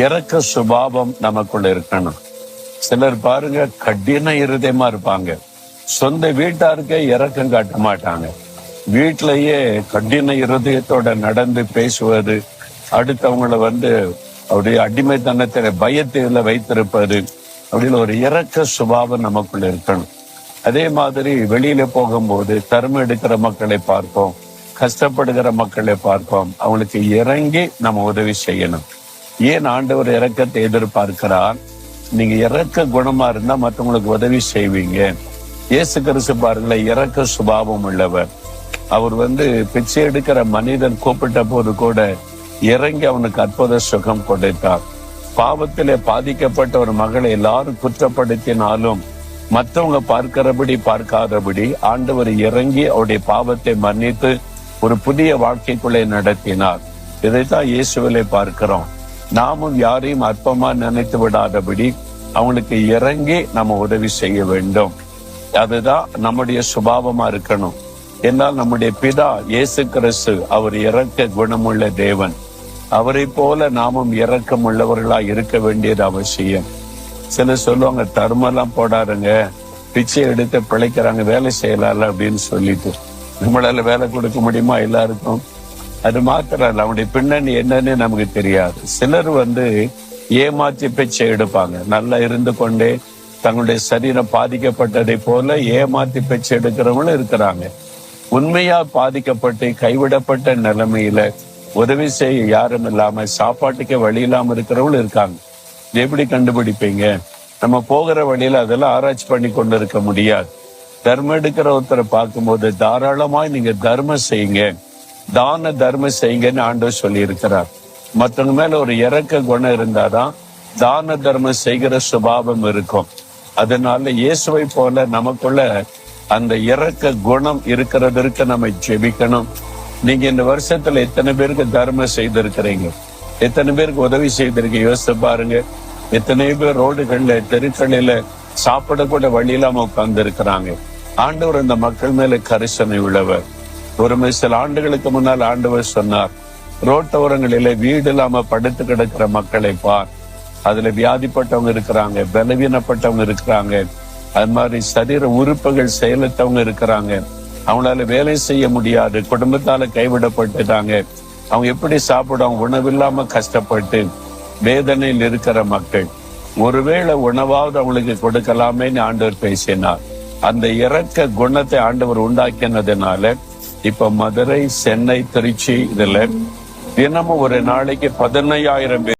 இறக்க சுபாவம் நமக்குள்ள இருக்கணும். சிலர் பாருங்க கடின இருதயமா இருப்பாங்க. சொந்த வீட்டாருக்கே இறக்கம் காட்ட மாட்டாங்க. வீட்டிலேயே கடின இருதயத்தோட நடந்து பேசுவது, அடுத்தவங்களை அவருடைய அடிமைத்தனத்தில பயத்தில வைத்திருப்பது, அப்படின்னு ஒரு இறக்க சுபாவம் நமக்குள்ள இருக்கணும். அதே மாதிரி வெளியில போகும்போது தர்மம் எடுக்கிற மக்களை பார்ப்போம், கஷ்டப்படுகிற மக்களை பார்ப்போம். அவங்களுக்கு இறங்கி நம்ம உதவி செய்யணும். ஏன் ஆண்டவர் இரக்கத்தை எதிர்பார்க்கிறார்? நீங்க இறக்க குணமா இருந்தா மற்றவங்களுக்கு உதவி செய்வீங்க. இயேசு கிறிஸ்து பாருங்களேன், இறக்க சுபாவம் உள்ளவர். அவர் பிச்சை எடுக்கிற மனிதன் கூப்பிட்ட போது கூட இறங்கி அவனுக்கு அற்புத சுகம் கொடுத்தார். பாவத்திலே பாதிக்கப்பட்ட ஒரு மகளை எல்லாரும் குற்றப்படுத்தினாலும் மற்றவங்க பார்க்கிறபடி பார்க்காதபடி ஆண்டவர் இறங்கி அவருடைய பாவத்தை மன்னித்து ஒரு புதிய வாழ்க்கைக்குள்ளே நடத்தினார். இதைத்தான் இயேசுவிலே பார்க்கிறோம். நாமும் யாரையும் அற்பமா நினைத்து விடாதபடி அவங்களுக்கு இறங்கி நம்ம உதவி செய்ய வேண்டும். அதுதான் நம்முடைய சுபாவமா இருக்கணும். என்னால் நம்முடைய பிதா இயேசு கிறிஸ்து அவர் இரக்க குணமுள்ள தேவன். அவரை போல நாமும் இரக்கம் உள்ளவர்களா இருக்க வேண்டியது அவசியம். சிலர் சொல்லுவாங்க, தர்மெல்லாம் போடாருங்க, பிச்சை எடுத்து பிழைக்கிறாங்க, வேலை செய்யலாம்ல அப்படின்னு சொல்லிட்டு. நம்மளால வேலை கொடுக்க முடியுமா எல்லாருக்கும்? அது மாத்திரம் இல்ல, அவனுடைய பின்னணி என்னன்னு நமக்கு தெரியாது. சிலர் ஏமாற்றி பிச்சை எடுப்பாங்க. நல்லா இருந்து கொண்டே தங்களுடைய சரீரம் பாதிக்கப்பட்டதை போல ஏமாற்றி பிச்சை எடுக்கிறவங்களும் இருக்கிறாங்க. உண்மையா பாதிக்கப்பட்டு கைவிடப்பட்ட நிலைமையில உதவி செய்ய யாரும் இல்லாம சாப்பாட்டுக்கே வழி இல்லாம இருக்கிறவங்களும் இருக்காங்க. எப்படி கண்டுபிடிப்பீங்க? நம்ம போகிற வழியில அதெல்லாம் ஆராய்ச்சி பண்ணி கொண்டு இருக்க முடியாது. தர்மம் எடுக்கிற ஒருத்தரை பார்க்கும்போது தாராளமாய் நீங்க தர்மம் செய்யுங்க, தான தர்மம் செய்யுங்கன்னு ஆண்டவர் சொல்லி இருக்கிறார். மற்றவங்க மேல ஒரு இறக்க குணம் இருந்தாதான் தான தர்மம் செய்கிற சுபாவம் இருக்கும். அதனால இயேசுவை போல நமக்குள்ள அந்த இறக்க குணம் இருக்கிறதற்கு நம்ம ஜெபிக்கணும். நீங்க இந்த வருஷத்துல எத்தனை பேருக்கு தர்மம் செய்திருக்கிறீங்க? எத்தனை பேருக்கு உதவி செய்திருக்கீங்க? யோசித்து பாருங்க. எத்தனை பேர் ரோடுகள்ல தெருக்களில சாப்பிட கூட வழி இல்லாம உட்கார்ந்து இருக்கிறாங்க. ஆண்டவர் இந்த மக்கள் மேல கரிசனை உள்ளவர். சில ஆண்டுகளுக்கு முன்னால் ஆண்டவர் சொன்னார், ரோட்டோரங்களில வீடு இல்லாம படுத்து கிடக்கிற மக்களை பார். அதுல வியாதிப்பட்டவங்க இருக்கிறாங்க, பலவீனப்பட்டவங்க இருக்கிறாங்க, அது மாதிரி சரீர உறுப்புகள் செயலற்றவங்க இருக்கிறாங்க. அவங்களால வேலை செய்ய முடியாது, குடும்பத்தால கைவிடப்பட்டுட்டாங்க. அவங்க எப்படி சாப்பிடுவாங்க? உணவில்லாம கஷ்டப்பட்டு வேதனையில் இருக்கிற மக்கள். ஒருவேளை உணவாவது அவங்களுக்கு கொடுக்கலாமேன்னு ஆண்டவர் பேசினார். அந்த இறக்க குணத்தை ஆண்டவர் உண்டாக்கினதுனால இப்ப மதுரை, சென்னை, திருச்சி இதுல தினமும் ஒரு நாளைக்கு 15,000 பேர்